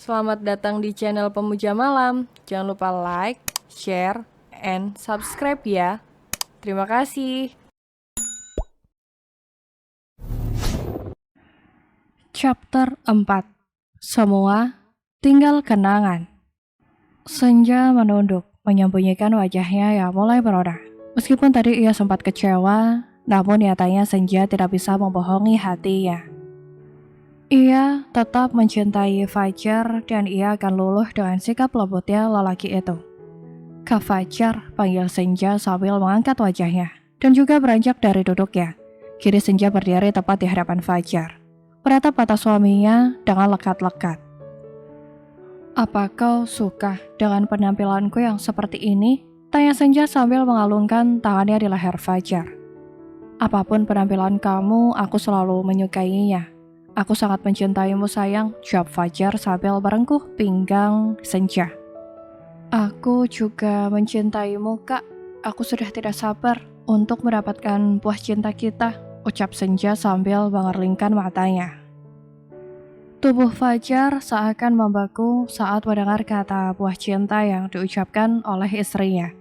Selamat datang di channel Pemuja Malam. Jangan lupa like, share, and subscribe ya. Terima kasih. Chapter 4. Semua tinggal kenangan. Senja menunduk, menyembunyikan wajahnya yang mulai berorah. Meskipun tadi ia sempat kecewa, namun nyatanya Senja tidak bisa membohongi hatinya. Ia tetap mencintai Fajar dan ia akan luluh dengan sikap lembutnya lelaki itu. Kak Fajar, panggil Senja sambil mengangkat wajahnya dan juga beranjak dari duduknya. Kini Senja berdiri tepat di hadapan Fajar, menatap mata suaminya dengan lekat-lekat. Apa kau suka dengan penampilanku yang seperti ini? Tanya Senja sambil mengalungkan tangannya di leher Fajar. Apapun penampilan kamu, aku selalu menyukainya. Aku sangat mencintaimu sayang, jawab Fajar sambil merengkuh pinggang Senja. Aku juga mencintaimu kak, aku sudah tidak sabar untuk mendapatkan buah cinta kita, ucap Senja sambil mengerlingkan matanya. Tubuh Fajar seakan membeku saat mendengar kata buah cinta yang diucapkan oleh istrinya.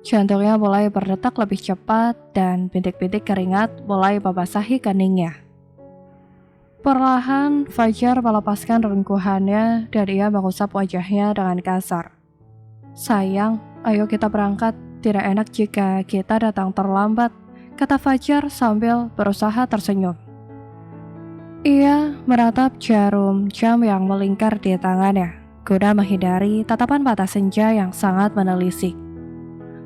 Jantungnya mulai berdetak lebih cepat dan bintik-bintik keringat mulai membasahi keningnya. Perlahan, Fajar melepaskan rengkuhannya dan ia mengusap wajahnya dengan kasar. Sayang, ayo kita berangkat. Tidak enak jika kita datang terlambat, kata Fajar sambil berusaha tersenyum. Ia menatap jarum jam yang melingkar di tangannya, guna menghindari tatapan mata Senja yang sangat menelisik.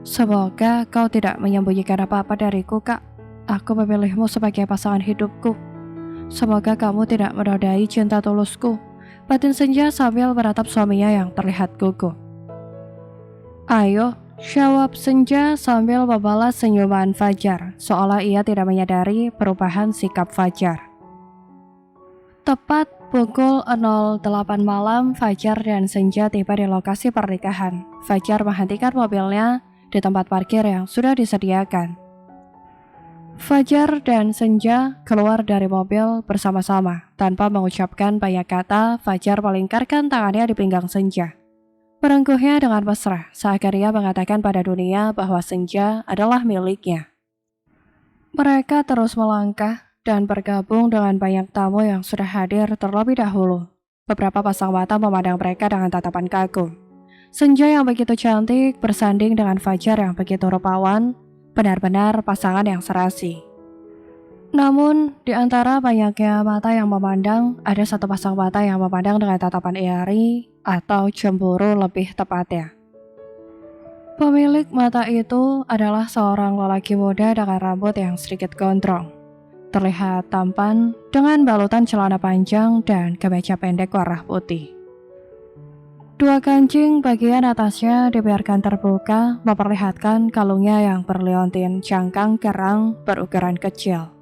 Semoga kau tidak menyembunyikan apa-apa dariku, kak. Aku memilihmu sebagai pasangan hidupku. Semoga kamu tidak menodai cinta tulusku, batin Senja sambil menatap suaminya yang terlihat gugup. Ayo, jawab Senja sambil membalas senyuman Fajar, seolah ia tidak menyadari perubahan sikap Fajar. Tepat pukul 08 malam, Fajar dan Senja tiba di lokasi pernikahan. Fajar menghentikan mobilnya di tempat parkir yang sudah disediakan. Fajar dan Senja keluar dari mobil bersama-sama. Tanpa mengucapkan banyak kata, Fajar melingkarkan tangannya di pinggang Senja. Merengkuhnya dengan mesra, seakan ia mengatakan pada dunia bahwa Senja adalah miliknya. Mereka terus melangkah dan bergabung dengan banyak tamu yang sudah hadir terlebih dahulu. Beberapa pasang mata memandang mereka dengan tatapan kagum. Senja yang begitu cantik bersanding dengan Fajar yang begitu rupawan, benar-benar pasangan yang serasi. Namun, di antara banyaknya mata yang memandang, ada satu pasang mata yang memandang dengan tatapan iri atau cemburu lebih tepatnya. Pemilik mata itu adalah seorang lelaki muda dengan rambut yang sedikit gondrong. Terlihat tampan dengan balutan celana panjang dan kemeja pendek warna putih. Dua kancing bagian atasnya dibiarkan terbuka, memperlihatkan kalungnya yang berliontin cangkang kerang berukuran kecil.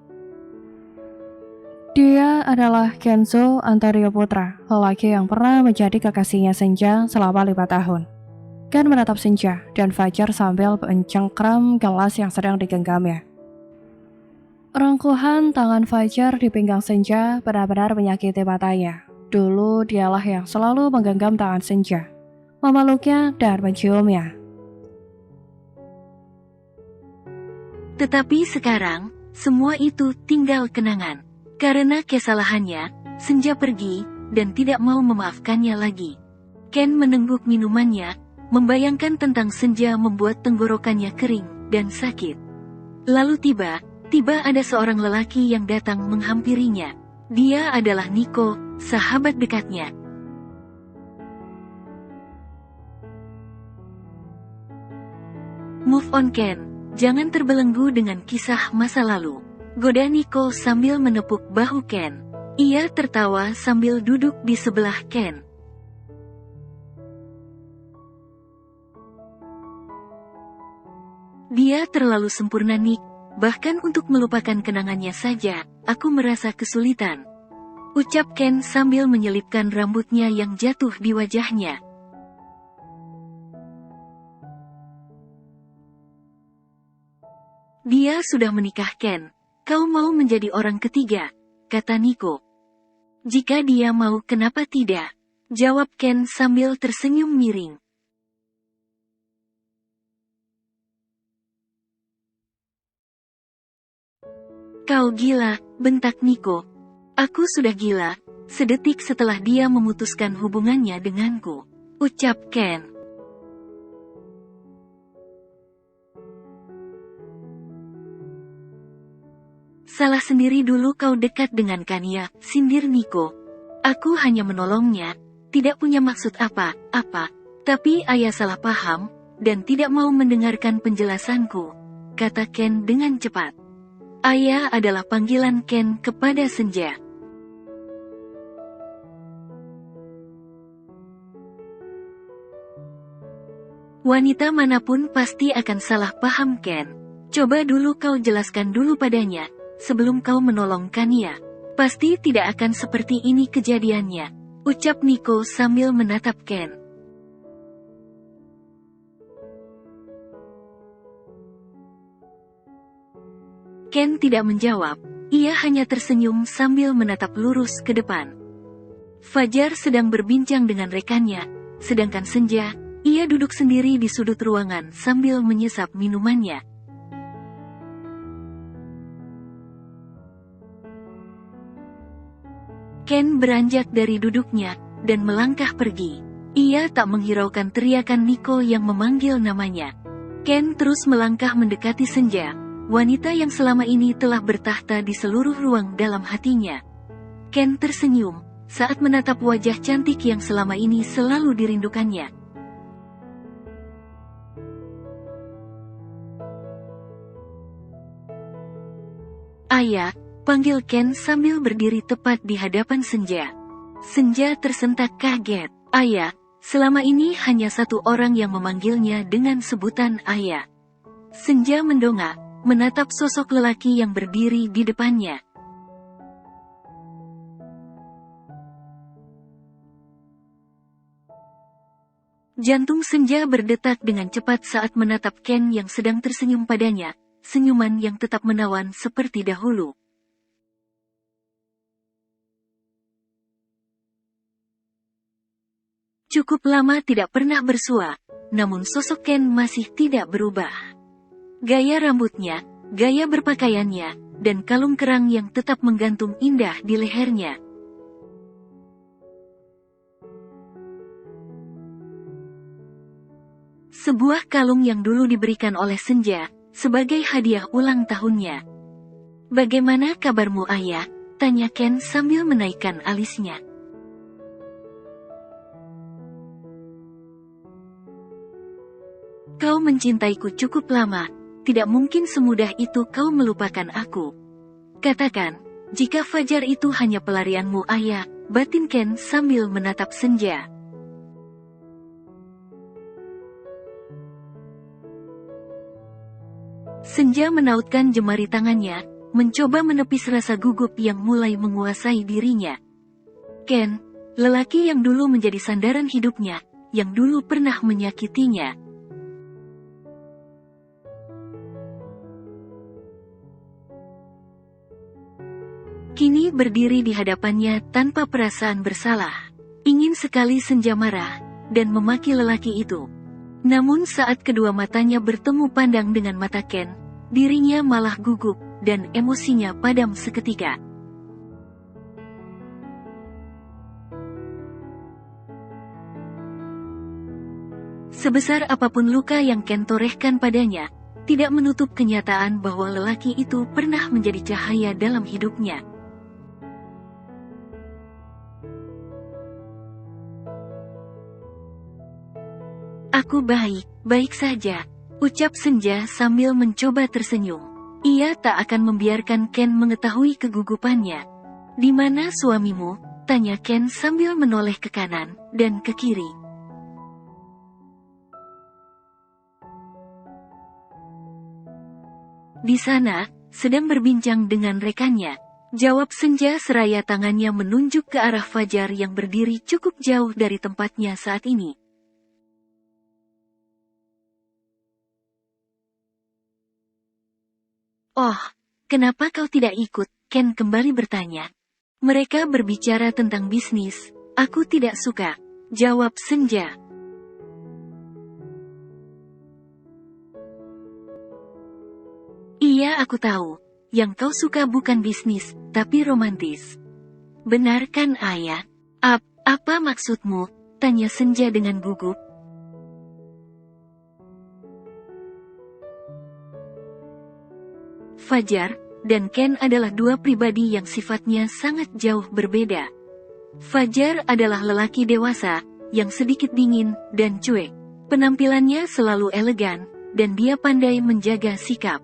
Dia adalah Kenzo Antonio Putra, lelaki yang pernah menjadi kekasihnya Senja selama 5 tahun. Ken menatap Senja dan Fajar sambil mencengkram gelas yang sedang digenggamnya. Rengkuhan tangan Fajar di pinggang Senja benar-benar menyakiti matanya. Dulu dialah yang selalu menggenggam tangan Senja, memeluknya dan menciumnya. Tetapi sekarang, semua itu tinggal kenangan. Karena kesalahannya, Senja pergi dan tidak mau memaafkannya lagi. Ken menengguk minumannya, membayangkan tentang Senja membuat tenggorokannya kering dan sakit. Lalu tiba ada seorang lelaki yang datang menghampirinya. Dia adalah Nico, sahabat dekatnya. Move on Ken, jangan terbelenggu dengan kisah masa lalu. Goda Nico sambil menepuk bahu Ken. Ia tertawa sambil duduk di sebelah Ken. Dia terlalu sempurna Nick, bahkan untuk melupakan kenangannya saja, aku merasa kesulitan. Ucap Ken sambil menyelipkan rambutnya yang jatuh di wajahnya. Dia sudah menikah Ken. Kau mau menjadi orang ketiga, kata Nico. Jika dia mau kenapa tidak? Jawab Ken sambil tersenyum miring. Kau gila, bentak Nico. Aku sudah gila, sedetik setelah dia memutuskan hubungannya denganku. Ucap Ken. Salah sendiri dulu kau dekat dengan Kania, sindir Nico. Aku hanya menolongnya, tidak punya maksud apa-apa. Tapi ayah salah paham, dan tidak mau mendengarkan penjelasanku, kata Ken dengan cepat. Ayah adalah panggilan Ken kepada Senja. Wanita manapun pasti akan salah paham Ken. Coba dulu kau jelaskan dulu padanya, sebelum kau menolong Kania. Pasti tidak akan seperti ini kejadiannya, ucap Nico sambil menatap Ken. Ken tidak menjawab, ia hanya tersenyum sambil menatap lurus ke depan. Fajar sedang berbincang dengan rekannya, sedangkan Senja, ia duduk sendiri di sudut ruangan sambil menyesap minumannya. Ken beranjak dari duduknya, dan melangkah pergi. Ia tak menghiraukan teriakan Nico yang memanggil namanya. Ken terus melangkah mendekati Senja, wanita yang selama ini telah bertahta di seluruh ruang dalam hatinya. Ken tersenyum, saat menatap wajah cantik yang selama ini selalu dirindukannya. Ayah, panggil Ken sambil berdiri tepat di hadapan Senja. Senja tersentak kaget. Ayah, selama ini hanya satu orang yang memanggilnya dengan sebutan ayah. Senja mendongak, menatap sosok lelaki yang berdiri di depannya. Jantung Senja berdetak dengan cepat saat menatap Ken yang sedang tersenyum padanya, senyuman yang tetap menawan seperti dahulu. Cukup lama tidak pernah bersua, namun sosok Ken masih tidak berubah. Gaya rambutnya, gaya berpakaiannya, dan kalung kerang yang tetap menggantung indah di lehernya. Sebuah kalung yang dulu diberikan oleh Senja, sebagai hadiah ulang tahunnya. Bagaimana kabarmu ayah? Tanya Ken sambil menaikkan alisnya. Kau mencintaiku cukup lama, tidak mungkin semudah itu kau melupakan aku. Katakan, jika Fajar itu hanya pelarianmu ayah, batin Ken sambil menatap Senja. Senja menautkan jemari tangannya, mencoba menepis rasa gugup yang mulai menguasai dirinya. Ken, lelaki yang dulu menjadi sandaran hidupnya, yang dulu pernah menyakitinya. Kini berdiri di hadapannya tanpa perasaan bersalah. Ingin sekali Senja marah, dan memaki lelaki itu. Namun saat kedua matanya bertemu pandang dengan mata Ken, dirinya malah gugup, dan emosinya padam seketika. Sebesar apapun luka yang Ken torehkan padanya, tidak menutup kenyataan bahwa lelaki itu pernah menjadi cahaya dalam hidupnya. Aku baik saja, ucap Senja sambil mencoba tersenyum. Ia tak akan membiarkan Ken mengetahui kegugupannya. Di mana suamimu? Tanya Ken sambil menoleh ke kanan, dan ke kiri. Di sana, sedang berbincang dengan rekannya. Jawab Senja seraya tangannya menunjuk ke arah Fajar yang berdiri cukup jauh dari tempatnya saat ini. Oh, kenapa kau tidak ikut? Ken kembali bertanya. Mereka berbicara tentang bisnis, aku tidak suka. Jawab Senja. Iya, aku tahu. Yang kau suka bukan bisnis, tapi romantis. Benar kan, Ayah? Apa maksudmu? Tanya Senja dengan gugup. Fajar dan Ken adalah dua pribadi yang sifatnya sangat jauh berbeda. Fajar adalah lelaki dewasa, yang sedikit dingin dan cuek. Penampilannya selalu elegan, dan dia pandai menjaga sikap.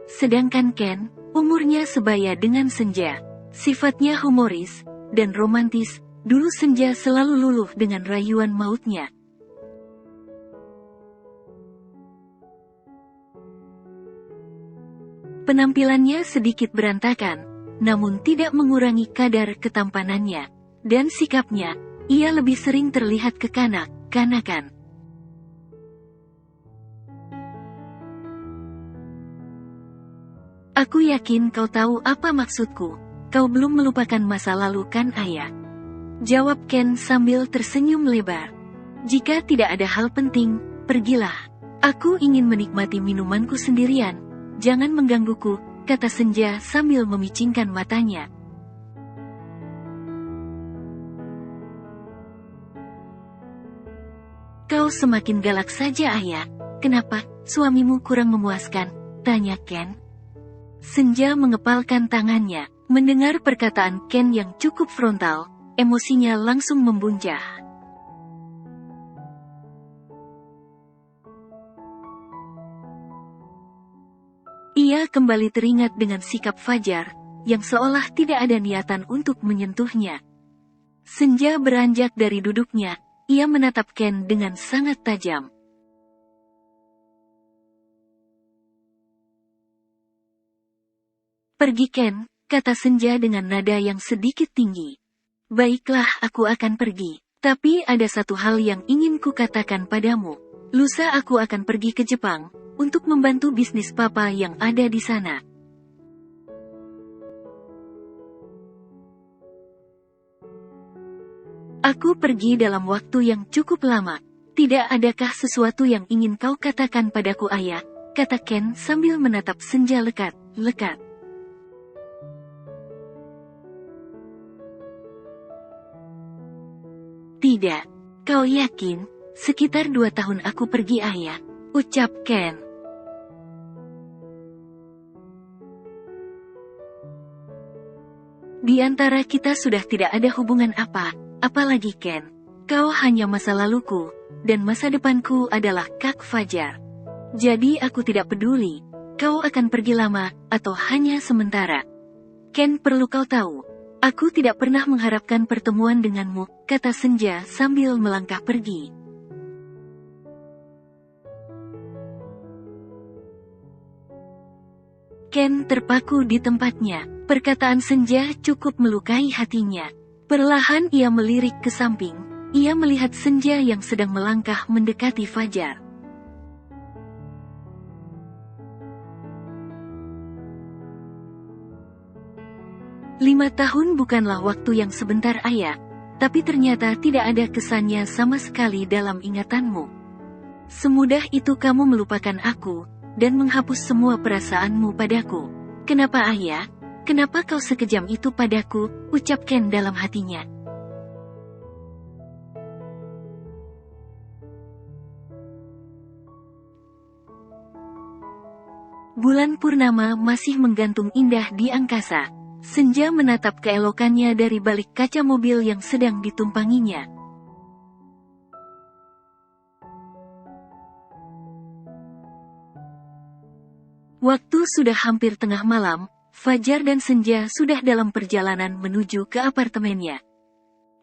Sedangkan Ken, umurnya sebaya dengan Senja. Sifatnya humoris dan romantis, dulu Senja selalu luluh dengan rayuan mautnya. Penampilannya sedikit berantakan, namun tidak mengurangi kadar ketampanannya. Dan sikapnya, ia lebih sering terlihat kekanak-kanakan. Aku yakin kau tahu apa maksudku. Kau belum melupakan masa lalu kan, Ayah? Jawab Ken sambil tersenyum lebar. Jika tidak ada hal penting, pergilah. Aku ingin menikmati minumanku sendirian. Jangan menggangguku, kata Senja sambil memicingkan matanya. Kau semakin galak saja, Ayah. Kenapa, suamimu kurang memuaskan? Tanya Ken. Senja mengepalkan tangannya. Mendengar perkataan Ken yang cukup frontal, emosinya langsung membuncah. Ia kembali teringat dengan sikap Fajar, yang seolah tidak ada niatan untuk menyentuhnya. Senja beranjak dari duduknya, ia menatap Ken dengan sangat tajam. Pergi Ken, kata Senja dengan nada yang sedikit tinggi. Baiklah, aku akan pergi. Tapi ada satu hal yang ingin kukatakan padamu. Lusa aku akan pergi ke Jepang, untuk membantu bisnis papa yang ada di sana. Aku pergi dalam waktu yang cukup lama. Tidak adakah sesuatu yang ingin kau katakan padaku, Ayah? Kata Ken sambil menatap Senja lekat-lekat. Tidak. Kau yakin? Sekitar 2 tahun aku pergi, Ayah. Ucap Ken. Di antara kita sudah tidak ada hubungan apalagi Ken. Kau hanya masa laluku, dan masa depanku adalah Kak Fajar. Jadi aku tidak peduli, kau akan pergi lama, atau hanya sementara. Ken, perlu kau tahu, aku tidak pernah mengharapkan pertemuan denganmu, kata Senja sambil melangkah pergi. Ken terpaku di tempatnya. Perkataan Senja cukup melukai hatinya. Perlahan ia melirik ke samping. Ia melihat Senja yang sedang melangkah mendekati Fajar. "5 tahun bukanlah waktu yang sebentar, Ayah. Tapi ternyata tidak ada kesannya sama sekali dalam ingatanmu. Semudah itu kamu melupakan aku, dan menghapus semua perasaanmu padaku. Kenapa, Ayah? Kenapa kau sekejam itu padaku?" ucap Ken dalam hatinya. Bulan purnama masih menggantung indah di angkasa. Senja menatap keelokannya dari balik kaca mobil yang sedang ditumpanginya. Waktu sudah hampir tengah malam. Fajar dan Senja sudah dalam perjalanan menuju ke apartemennya.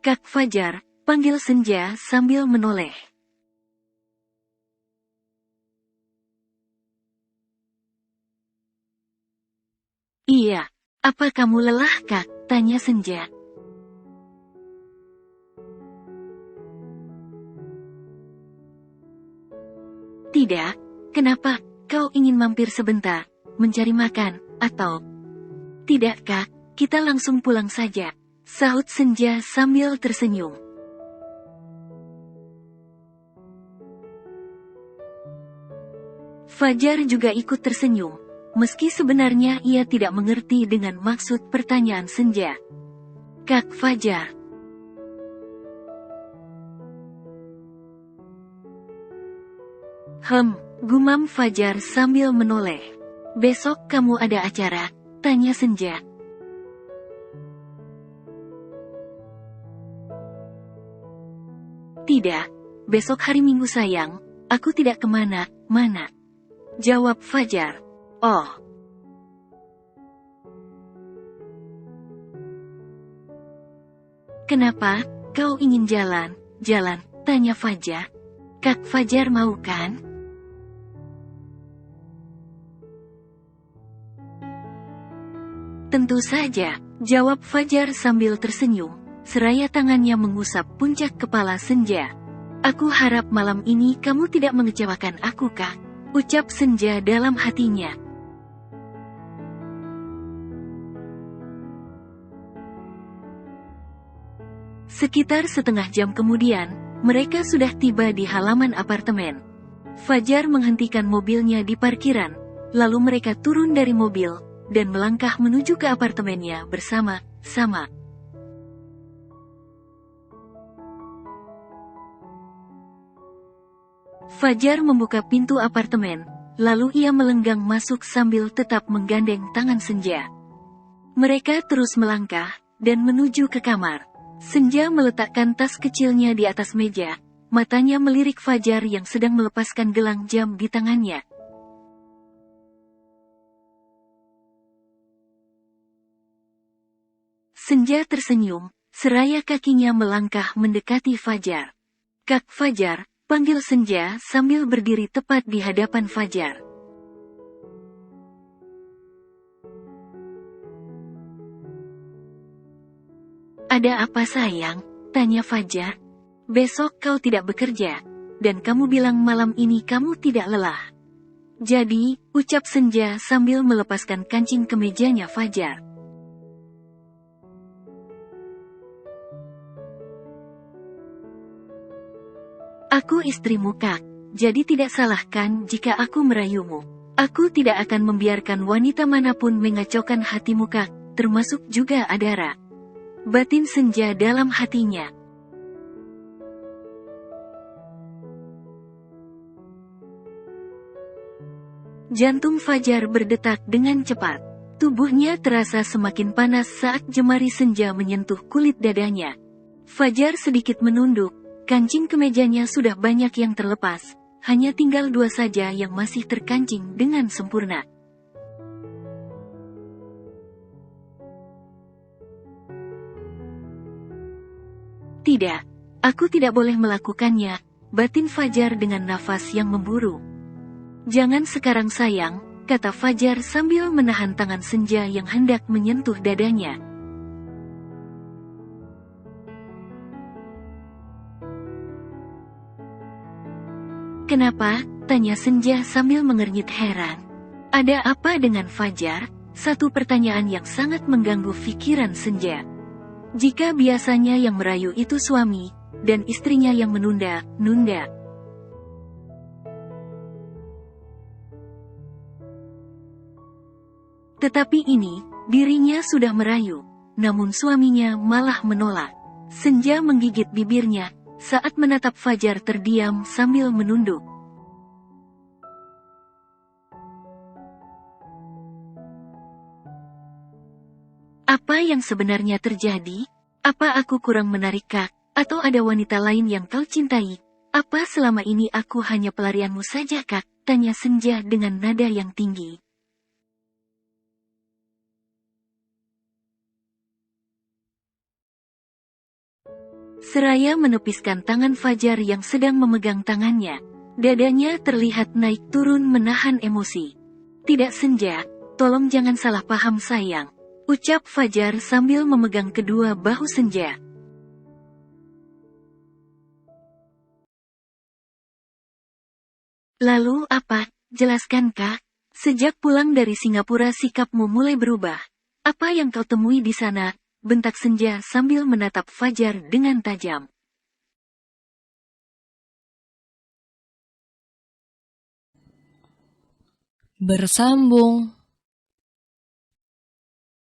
"Kak Fajar," panggil Senja sambil menoleh. "Iya, apa kamu lelah, Kak?" tanya Senja. "Tidak, kenapa? Kau ingin mampir sebentar, mencari makan, atau..." "Tidak, Kak, kita langsung pulang saja, sahut Senja sambil tersenyum. Fajar juga ikut tersenyum, meski sebenarnya ia tidak mengerti dengan maksud pertanyaan Senja. Kak Fajar. Gumam Fajar sambil menoleh. Besok kamu ada acara? Tanya Senja. Tidak, besok hari Minggu sayang, aku tidak kemana-mana. Jawab Fajar. Oh. Kenapa, kau ingin jalan? Tanya Fajar. Kak Fajar mau kan? Tentu saja, jawab Fajar sambil tersenyum, seraya tangannya mengusap puncak kepala Senja. Aku harap malam ini kamu tidak mengecewakan aku, Kak, ucap Senja dalam hatinya. Sekitar setengah jam kemudian, mereka sudah tiba di halaman apartemen. Fajar menghentikan mobilnya di parkiran, lalu mereka turun dari mobil dan melangkah menuju ke apartemennya bersama-sama. Fajar membuka pintu apartemen, lalu ia melenggang masuk sambil tetap menggandeng tangan Senja. Mereka terus melangkah dan menuju ke kamar. Senja meletakkan tas kecilnya di atas meja, matanya melirik Fajar yang sedang melepaskan gelang jam di tangannya. Senja tersenyum, seraya kakinya melangkah mendekati Fajar. Kak Fajar, panggil Senja sambil berdiri tepat di hadapan Fajar. Ada apa sayang? Tanya Fajar. Besok kau tidak bekerja, dan kamu bilang malam ini kamu tidak lelah. Jadi, ucap Senja sambil melepaskan kancing kemejanya Fajar. Aku istrimu, Kak, jadi tidak salah kan jika aku merayumu. Aku tidak akan membiarkan wanita manapun mengacaukan hatimu, Kak, termasuk juga Adara. Batin Senja dalam hatinya. Jantung Fajar berdetak dengan cepat. Tubuhnya terasa semakin panas saat jemari Senja menyentuh kulit dadanya. Fajar sedikit menunduk, kancing kemejanya sudah banyak yang terlepas, hanya tinggal 2 saja yang masih terkancing dengan sempurna. Tidak, aku tidak boleh melakukannya, batin Fajar dengan nafas yang memburu. Jangan sekarang sayang, kata Fajar sambil menahan tangan Senja yang hendak menyentuh dadanya. Kenapa? Tanya Senja sambil mengernyit heran. Ada apa dengan Fajar? Satu pertanyaan yang sangat mengganggu pikiran Senja. Jika biasanya yang merayu itu suami, dan istrinya yang menunda-nunda. Tetapi ini, dirinya sudah merayu, namun suaminya malah menolak. Senja menggigit bibirnya, saat menatap Fajar terdiam sambil menunduk. Apa yang sebenarnya terjadi? Apa aku kurang menarik, Kak? Atau ada wanita lain yang kau cintai? Apa selama ini aku hanya pelarianmu saja, Kak? Tanya Senja dengan nada yang tinggi. Seraya menepiskan tangan Fajar yang sedang memegang tangannya. Dadanya terlihat naik turun menahan emosi. Tidak Senja, tolong jangan salah paham sayang, ucap Fajar sambil memegang kedua bahu Senja. Lalu apa? Jelaskan, Kak. Sejak pulang dari Singapura sikapmu mulai berubah. Apa yang kau temui di sana? Bentak Senja sambil menatap Fajar dengan tajam. Bersambung.